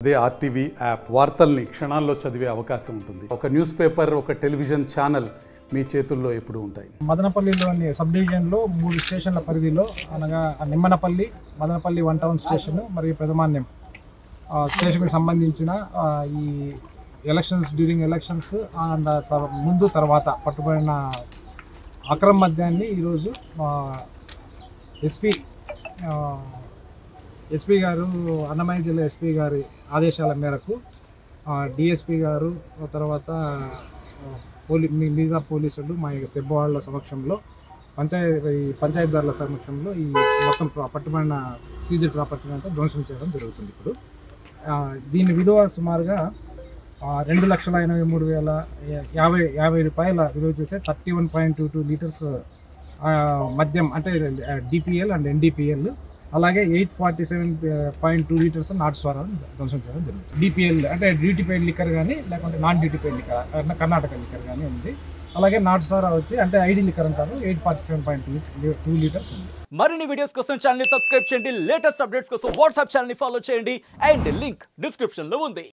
అదే RTV app వార్తల్ని క్షణాల్లో చదివే అవకాశం ఉంటుంది. ఒక న్యూస్ పేపర్, ఒక టెలివిజన్ ఛానల్ మీ చేతుల్లో ఎప్పుడూ ఉంటాయి. మదనపల్లిలోని సబ్ డివిజన్లో 3 స్టేషన్ల పరిధిలో అనగా నిమ్మనపల్లి, మదనపల్లి 1 టౌన్ స్టేషన్ మరియు పెదమాన్యం స్టేషన్కి సంబంధించిన ఈ డ్యూరింగ్ ఎలక్షన్స్ ముందు తర్వాత పట్టుబడిన అక్రమ మద్యాన్ని ఈరోజు ఎస్పీ గారు, అన్నమయ్య జిల్లా ఎస్పీ గారి ఆదేశాల మేరకు డిఎస్పీ గారు, తర్వాత మిగతా పోలీసులు మా సెబ్ వాళ్ళ సమక్షంలో పంచాయతీదారుల సమక్షంలో ఈ మొత్తం పట్టుబడిన సీజర్ ప్రాపర్టీని అంతా ధ్వంసం చేయడం జరుగుతుంది. ఇప్పుడు దీని విలువ సుమారుగా 2,83,050 రూపాయల విలువ చేసే 31.22 లీటర్స్ మద్యం, అంటే డిపిఎల్ అండ్ ఎన్డిపిఎల్, అలాగే 847.2 లీటర్స్ నాటు స్వరాన్ని ధ్వంసం చేయడం జరుగుతుంది. డిపిఎల్ అంటే డ్యూటీ పెయిడ్ లిక్కర్ కానీ, లేకుంటే non duty paid liquor, Karnataka liquor కానీ ఉంది. అలాగే నాటు సారా వచ్చి అంటే ఐడి లిక్కర్ అంటారు, 847.2 లీటర్స్ ఉంది. మరిన్ని వీడియోస్ కోసం ఛానల్ ని సబ్స్క్రైబ్ చేయండి, లేటెస్ట్ అప్డేట్స్ కోసం వాట్సాప్ ఛానల్ ని ఫాలో చేయండి, అండ్ లింక్ డిస్క్రిప్షన్ లో ఉంది.